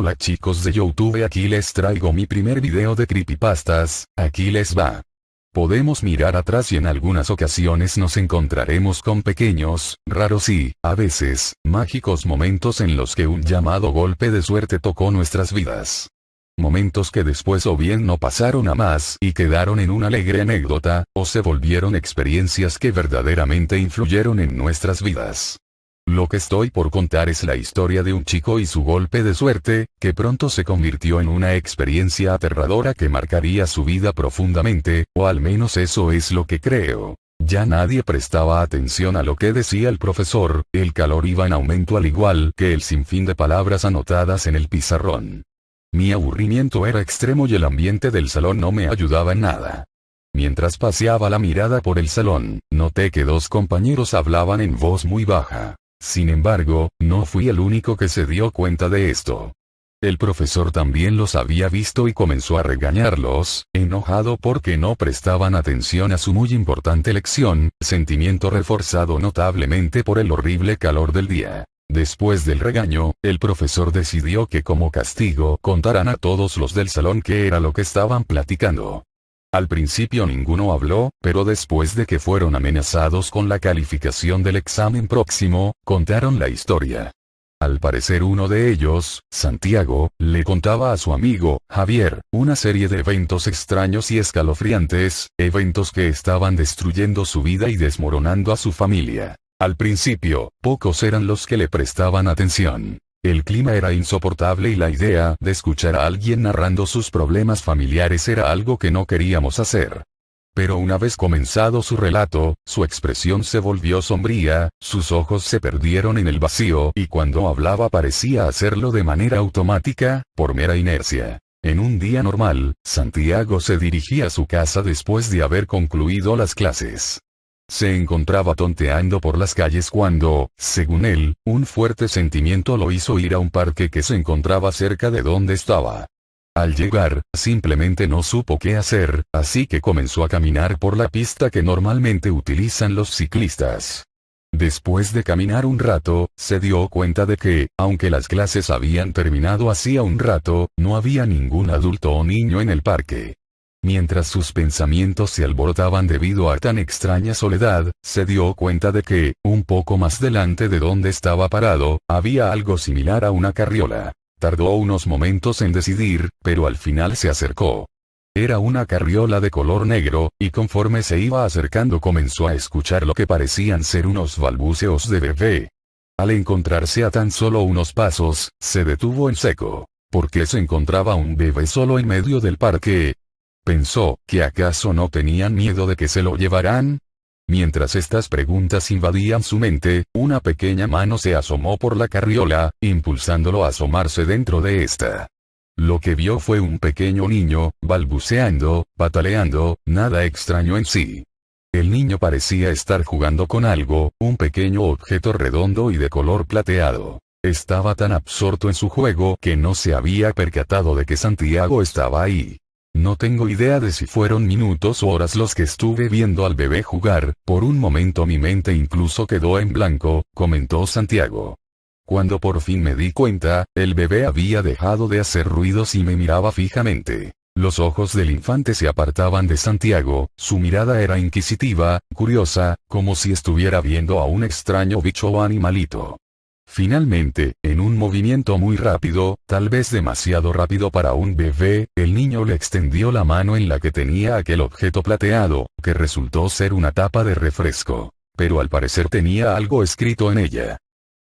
Hola chicos de YouTube, aquí les traigo mi primer video de creepypastas, aquí les va. Podemos mirar atrás y en algunas ocasiones nos encontraremos con pequeños, raros y, a veces, mágicos momentos en los que un llamado golpe de suerte tocó nuestras vidas. Momentos que después o bien no pasaron a más y quedaron en una alegre anécdota, o se volvieron experiencias que verdaderamente influyeron en nuestras vidas. Lo que estoy por contar es la historia de un chico y su golpe de suerte, que pronto se convirtió en una experiencia aterradora que marcaría su vida profundamente, o al menos eso es lo que creo. Ya nadie prestaba atención a lo que decía el profesor, el calor iba en aumento al igual que el sinfín de palabras anotadas en el pizarrón. Mi aburrimiento era extremo y el ambiente del salón no me ayudaba en nada. Mientras paseaba la mirada por el salón, noté que dos compañeros hablaban en voz muy baja. Sin embargo, no fui el único que se dio cuenta de esto. El profesor también los había visto y comenzó a regañarlos, enojado porque no prestaban atención a su muy importante lección, sentimiento reforzado notablemente por el horrible calor del día. Después del regaño, el profesor decidió que como castigo contaran a todos los del salón qué era lo que estaban platicando. Al principio ninguno habló, pero después de que fueron amenazados con la calificación del examen próximo, contaron la historia. Al parecer uno de ellos, Santiago, le contaba a su amigo, Javier, una serie de eventos extraños y escalofriantes, eventos que estaban destruyendo su vida y desmoronando a su familia. Al principio, pocos eran los que le prestaban atención. El clima era insoportable y la idea de escuchar a alguien narrando sus problemas familiares era algo que no queríamos hacer. Pero una vez comenzado su relato, su expresión se volvió sombría, sus ojos se perdieron en el vacío y cuando hablaba parecía hacerlo de manera automática, por mera inercia. En un día normal, Santiago se dirigía a su casa después de haber concluido las clases. Se encontraba tonteando por las calles cuando, según él, un fuerte sentimiento lo hizo ir a un parque que se encontraba cerca de donde estaba. Al llegar, simplemente no supo qué hacer, así que comenzó a caminar por la pista que normalmente utilizan los ciclistas. Después de caminar un rato, se dio cuenta de que, aunque las clases habían terminado hacía un rato, no había ningún adulto o niño en el parque. Mientras sus pensamientos se alborotaban debido a tan extraña soledad, se dio cuenta de que, un poco más delante de donde estaba parado, había algo similar a una carriola. Tardó unos momentos en decidir, pero al final se acercó. Era una carriola de color negro, y conforme se iba acercando comenzó a escuchar lo que parecían ser unos balbuceos de bebé. Al encontrarse a tan solo unos pasos, se detuvo en seco. ¿Por qué se encontraba un bebé solo en medio del parque? Pensó, ¿que acaso no tenían miedo de que se lo llevaran? Mientras estas preguntas invadían su mente, una pequeña mano se asomó por la carriola, impulsándolo a asomarse dentro de esta. Lo que vio fue un pequeño niño, balbuceando, pataleando, nada extraño en sí. El niño parecía estar jugando con algo, un pequeño objeto redondo y de color plateado. Estaba tan absorto en su juego que no se había percatado de que Santiago estaba ahí. No tengo idea de si fueron minutos o horas los que estuve viendo al bebé jugar, por un momento mi mente incluso quedó en blanco, comentó Santiago. Cuando por fin me di cuenta, el bebé había dejado de hacer ruidos y me miraba fijamente. Los ojos del infante se apartaban de Santiago, su mirada era inquisitiva, curiosa, como si estuviera viendo a un extraño bicho o animalito. Finalmente, en un movimiento muy rápido, tal vez demasiado rápido para un bebé, el niño le extendió la mano en la que tenía aquel objeto plateado, que resultó ser una tapa de refresco. Pero al parecer tenía algo escrito en ella.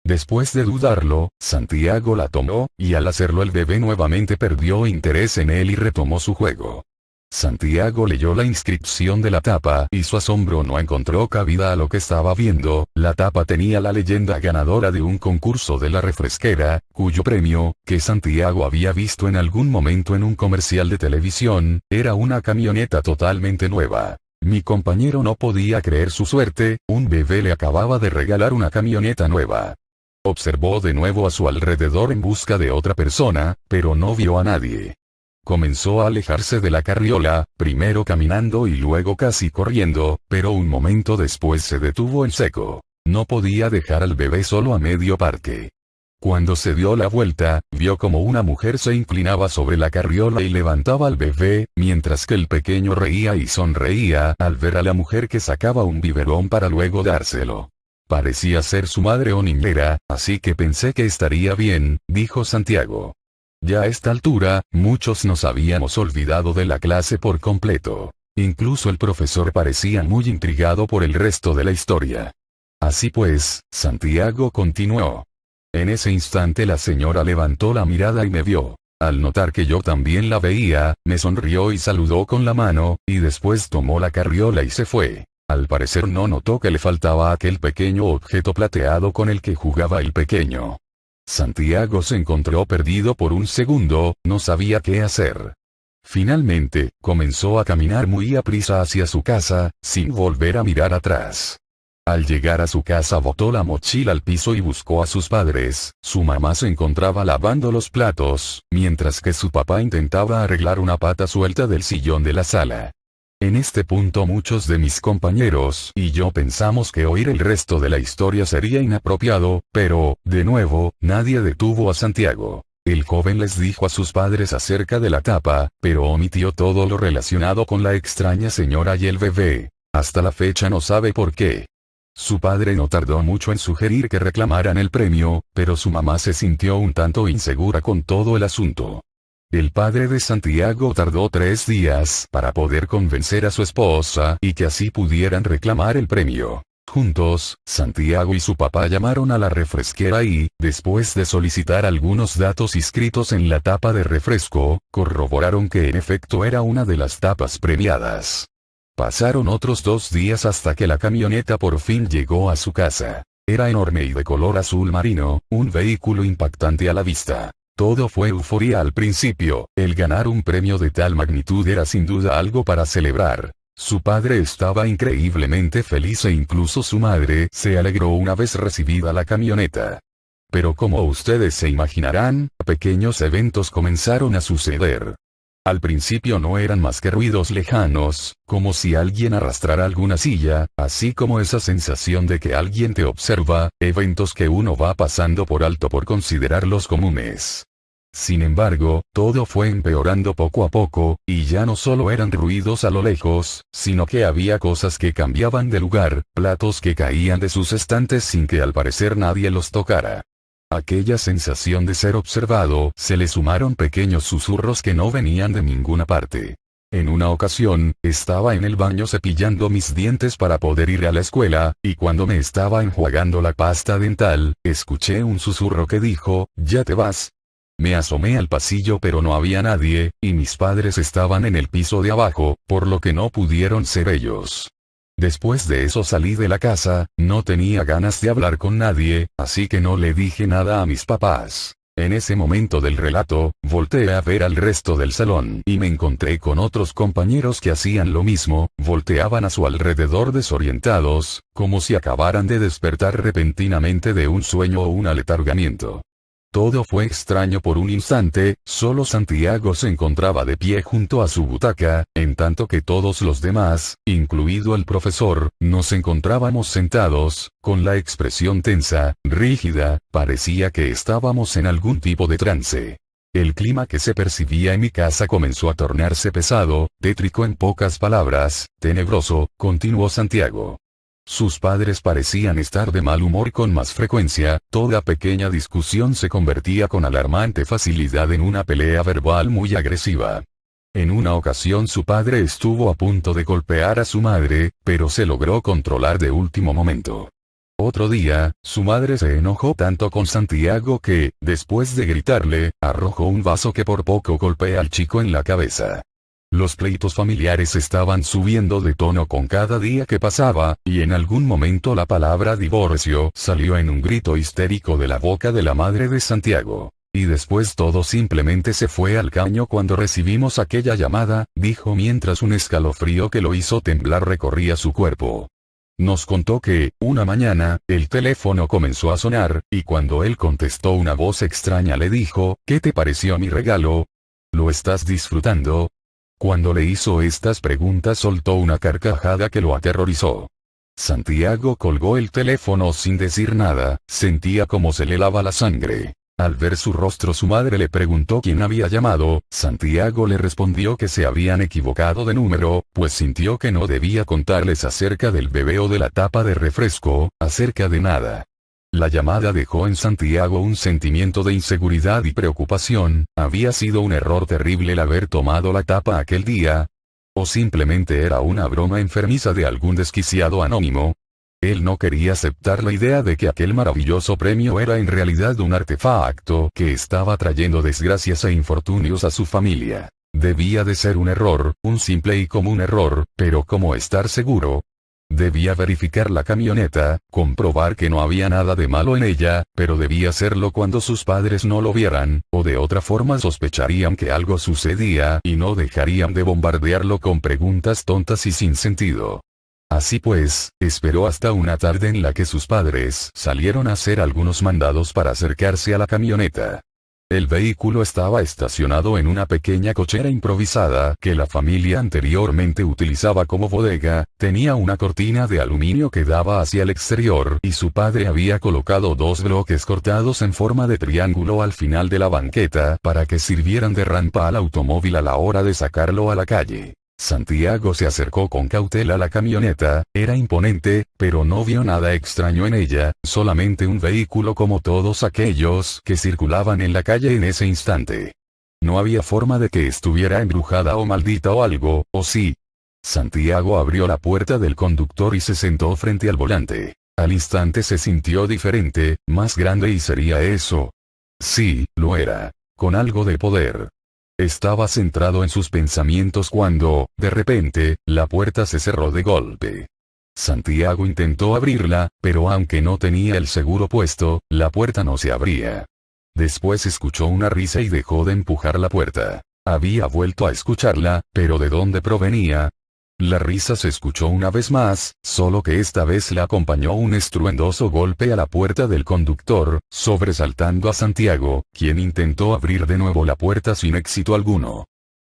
Después de dudarlo, Santiago la tomó, y al hacerlo el bebé nuevamente perdió interés en él y retomó su juego. Santiago leyó la inscripción de la tapa y su asombro no encontró cabida a lo que estaba viendo. La tapa tenía la leyenda ganadora de un concurso de la refresquera, cuyo premio, que Santiago había visto en algún momento en un comercial de televisión, era una camioneta totalmente nueva. Mi compañero no podía creer su suerte, un bebé le acababa de regalar una camioneta nueva. Observó de nuevo a su alrededor en busca de otra persona, pero no vio a nadie. Comenzó a alejarse de la carriola, primero caminando y luego casi corriendo, pero un momento después se detuvo en seco. No podía dejar al bebé solo a medio parque. Cuando se dio la vuelta, vio como una mujer se inclinaba sobre la carriola y levantaba al bebé, mientras que el pequeño reía y sonreía al ver a la mujer que sacaba un biberón para luego dárselo. Parecía ser su madre o niñera, así que pensé que estaría bien, dijo Santiago. Ya a esta altura, muchos nos habíamos olvidado de la clase por completo. Incluso el profesor parecía muy intrigado por el resto de la historia. Así pues, Santiago continuó. En ese instante la señora levantó la mirada y me vio. Al notar que yo también la veía, me sonrió y saludó con la mano, y después tomó la carriola y se fue. Al parecer no notó que le faltaba aquel pequeño objeto plateado con el que jugaba el pequeño. Santiago se encontró perdido por un segundo, no sabía qué hacer. Finalmente, comenzó a caminar muy aprisa hacia su casa, sin volver a mirar atrás. Al llegar a su casa botó la mochila al piso y buscó a sus padres. Su mamá se encontraba lavando los platos, mientras que su papá intentaba arreglar una pata suelta del sillón de la sala. En este punto muchos de mis compañeros y yo pensamos que oír el resto de la historia sería inapropiado, pero, de nuevo, nadie detuvo a Santiago. El joven les dijo a sus padres acerca de la tapa, pero omitió todo lo relacionado con la extraña señora y el bebé. Hasta la fecha no sabe por qué. Su padre no tardó mucho en sugerir que reclamaran el premio, pero su mamá se sintió un tanto insegura con todo el asunto. El padre de Santiago tardó 3 días para poder convencer a su esposa y que así pudieran reclamar el premio. Juntos, Santiago y su papá llamaron a la refresquera y, después de solicitar algunos datos inscritos en la tapa de refresco, corroboraron que en efecto era una de las tapas premiadas. Pasaron otros 2 días hasta que la camioneta por fin llegó a su casa. Era enorme y de color azul marino, un vehículo impactante a la vista. Todo fue euforia al principio, el ganar un premio de tal magnitud era sin duda algo para celebrar. Su padre estaba increíblemente feliz e incluso su madre se alegró una vez recibida la camioneta. Pero como ustedes se imaginarán, pequeños eventos comenzaron a suceder. Al principio no eran más que ruidos lejanos, como si alguien arrastrara alguna silla, así como esa sensación de que alguien te observa, eventos que uno va pasando por alto por considerarlos comunes. Sin embargo, todo fue empeorando poco a poco, y ya no solo eran ruidos a lo lejos, sino que había cosas que cambiaban de lugar, platos que caían de sus estantes sin que al parecer nadie los tocara. Aquella sensación de ser observado, se le sumaron pequeños susurros que no venían de ninguna parte. En una ocasión, estaba en el baño cepillando mis dientes para poder ir a la escuela, y cuando me estaba enjuagando la pasta dental, escuché un susurro que dijo, «¿Ya te vas?». Me asomé al pasillo pero no había nadie, y mis padres estaban en el piso de abajo, por lo que no pudieron ser ellos. Después de eso salí de la casa, no tenía ganas de hablar con nadie, así que no le dije nada a mis papás. En ese momento del relato, volteé a ver al resto del salón y me encontré con otros compañeros que hacían lo mismo, volteaban a su alrededor desorientados, como si acabaran de despertar repentinamente de un sueño o un aletargamiento. Todo fue extraño por un instante, solo Santiago se encontraba de pie junto a su butaca, en tanto que todos los demás, incluido el profesor, nos encontrábamos sentados, con la expresión tensa, rígida, parecía que estábamos en algún tipo de trance. El clima que se percibía en mi casa comenzó a tornarse pesado, tétrico en pocas palabras, tenebroso, continuó Santiago. Sus padres parecían estar de mal humor con más frecuencia, toda pequeña discusión se convertía con alarmante facilidad en una pelea verbal muy agresiva. En una ocasión su padre estuvo a punto de golpear a su madre, pero se logró controlar de último momento. Otro día, su madre se enojó tanto con Santiago que, después de gritarle, arrojó un vaso que por poco golpea al chico en la cabeza. Los pleitos familiares estaban subiendo de tono con cada día que pasaba, y en algún momento la palabra divorcio salió en un grito histérico de la boca de la madre de Santiago. Y después todo simplemente se fue al caño cuando recibimos aquella llamada, dijo mientras un escalofrío que lo hizo temblar recorría su cuerpo. Nos contó que, una mañana, el teléfono comenzó a sonar, y cuando él contestó una voz extraña le dijo, ¿qué te pareció mi regalo? ¿Lo estás disfrutando? Cuando le hizo estas preguntas soltó una carcajada que lo aterrorizó. Santiago colgó el teléfono sin decir nada, sentía como se le helaba la sangre. Al ver su rostro su madre le preguntó quién había llamado, Santiago le respondió que se habían equivocado de número, pues sintió que no debía contarles acerca del bebé o de la tapa de refresco, acerca de nada. La llamada dejó en Santiago un sentimiento de inseguridad y preocupación, ¿había sido un error terrible el haber tomado la tapa aquel día? ¿O simplemente era una broma enfermiza de algún desquiciado anónimo? Él no quería aceptar la idea de que aquel maravilloso premio era en realidad un artefacto que estaba trayendo desgracias e infortunios a su familia. Debía de ser un error, un simple y común error, pero ¿cómo estar seguro? Debía verificar la camioneta, comprobar que no había nada de malo en ella, pero debía hacerlo cuando sus padres no lo vieran, o de otra forma sospecharían que algo sucedía y no dejarían de bombardearlo con preguntas tontas y sin sentido. Así pues, esperó hasta una tarde en la que sus padres salieron a hacer algunos mandados para acercarse a la camioneta. El vehículo estaba estacionado en una pequeña cochera improvisada que la familia anteriormente utilizaba como bodega, tenía una cortina de aluminio que daba hacia el exterior y su padre había colocado dos bloques cortados en forma de triángulo al final de la banqueta para que sirvieran de rampa al automóvil a la hora de sacarlo a la calle. Santiago se acercó con cautela a la camioneta, era imponente, pero no vio nada extraño en ella, solamente un vehículo como todos aquellos que circulaban en la calle en ese instante. No había forma de que estuviera embrujada o maldita o algo, ¿o sí? Santiago abrió la puerta del conductor y se sentó frente al volante. Al instante se sintió diferente, más grande y sería eso. Sí, lo era. Con algo de poder. Estaba centrado en sus pensamientos cuando, de repente, la puerta se cerró de golpe. Santiago intentó abrirla, pero aunque no tenía el seguro puesto, la puerta no se abría. Después escuchó una risa y dejó de empujar la puerta. Había vuelto a escucharla, pero ¿de dónde provenía? La risa se escuchó una vez más, solo que esta vez la acompañó un estruendoso golpe a la puerta del conductor, sobresaltando a Santiago, quien intentó abrir de nuevo la puerta sin éxito alguno.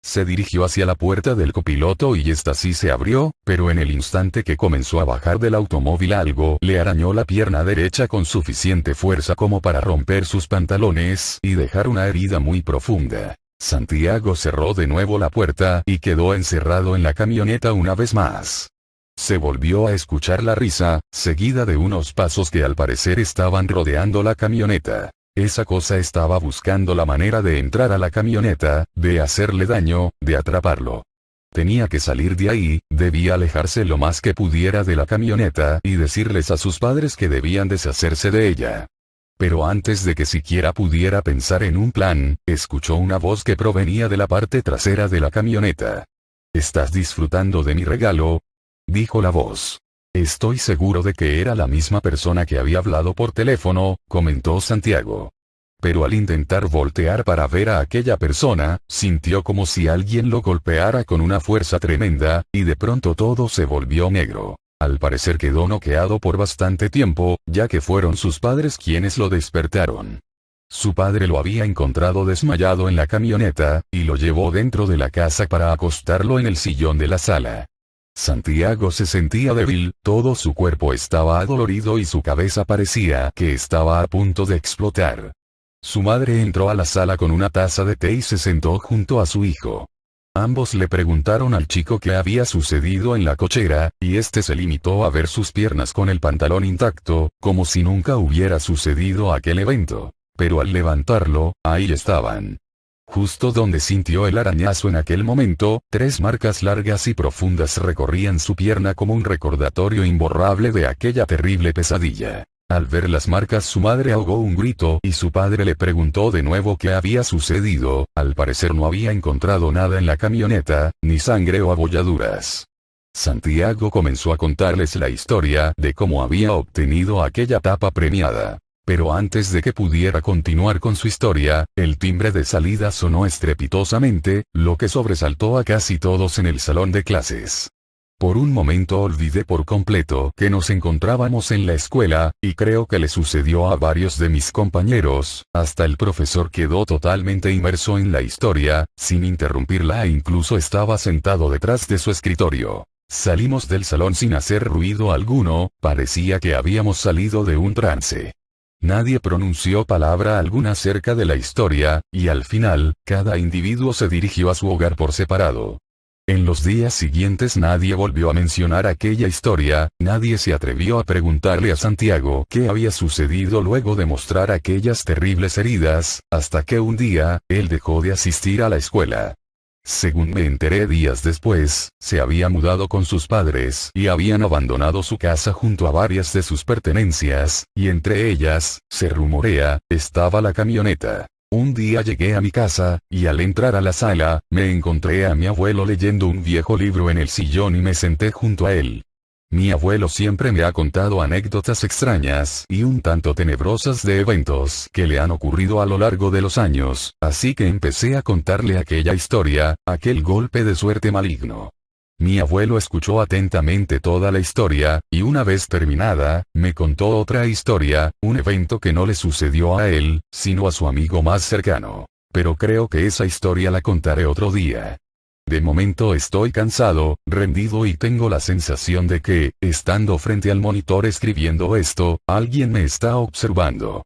Se dirigió hacia la puerta del copiloto y esta sí se abrió, pero en el instante que comenzó a bajar del automóvil algo le arañó la pierna derecha con suficiente fuerza como para romper sus pantalones y dejar una herida muy profunda. Santiago cerró de nuevo la puerta y quedó encerrado en la camioneta una vez más. Se volvió a escuchar la risa, seguida de unos pasos que al parecer estaban rodeando la camioneta. Esa cosa estaba buscando la manera de entrar a la camioneta, de hacerle daño, de atraparlo. Tenía que salir de ahí, debía alejarse lo más que pudiera de la camioneta y decirles a sus padres que debían deshacerse de ella. Pero antes de que siquiera pudiera pensar en un plan, escuchó una voz que provenía de la parte trasera de la camioneta. ¿Estás disfrutando de mi regalo?, dijo la voz. Estoy seguro de que era la misma persona que había hablado por teléfono, comentó Santiago. Pero al intentar voltear para ver a aquella persona, sintió como si alguien lo golpeara con una fuerza tremenda, y de pronto todo se volvió negro. Al parecer quedó noqueado por bastante tiempo, ya que fueron sus padres quienes lo despertaron. Su padre lo había encontrado desmayado en la camioneta, y lo llevó dentro de la casa para acostarlo en el sillón de la sala. Santiago se sentía débil, todo su cuerpo estaba adolorido y su cabeza parecía que estaba a punto de explotar. Su madre entró a la sala con una taza de té y se sentó junto a su hijo. Ambos le preguntaron al chico qué había sucedido en la cochera, y este se limitó a ver sus piernas con el pantalón intacto, como si nunca hubiera sucedido aquel evento. Pero al levantarlo, ahí estaban. Justo donde sintió el arañazo en aquel momento, 3 marcas largas y profundas recorrían su pierna como un recordatorio imborrable de aquella terrible pesadilla. Al ver las marcas su madre ahogó un grito y su padre le preguntó de nuevo qué había sucedido, al parecer no había encontrado nada en la camioneta, ni sangre o abolladuras. Santiago comenzó a contarles la historia de cómo había obtenido aquella tapa premiada. Pero antes de que pudiera continuar con su historia, el timbre de salida sonó estrepitosamente, lo que sobresaltó a casi todos en el salón de clases. Por un momento olvidé por completo que nos encontrábamos en la escuela, y creo que le sucedió a varios de mis compañeros, hasta el profesor quedó totalmente inmerso en la historia, sin interrumpirla e incluso estaba sentado detrás de su escritorio. Salimos del salón sin hacer ruido alguno, parecía que habíamos salido de un trance. Nadie pronunció palabra alguna acerca de la historia, y al final, cada individuo se dirigió a su hogar por separado. En los días siguientes nadie volvió a mencionar aquella historia, nadie se atrevió a preguntarle a Santiago qué había sucedido luego de mostrar aquellas terribles heridas, hasta que un día, él dejó de asistir a la escuela. Según me enteré días después, se había mudado con sus padres y habían abandonado su casa junto a varias de sus pertenencias, y entre ellas, se rumorea, estaba la camioneta. Un día llegué a mi casa, y al entrar a la sala, me encontré a mi abuelo leyendo un viejo libro en el sillón y me senté junto a él. Mi abuelo siempre me ha contado anécdotas extrañas y un tanto tenebrosas de eventos que le han ocurrido a lo largo de los años, así que empecé a contarle aquella historia, aquel golpe de suerte maligno. Mi abuelo escuchó atentamente toda la historia, y una vez terminada, me contó otra historia, un evento que no le sucedió a él, sino a su amigo más cercano. Pero creo que esa historia la contaré otro día. De momento estoy cansado, rendido y tengo la sensación de que, estando frente al monitor escribiendo esto, alguien me está observando.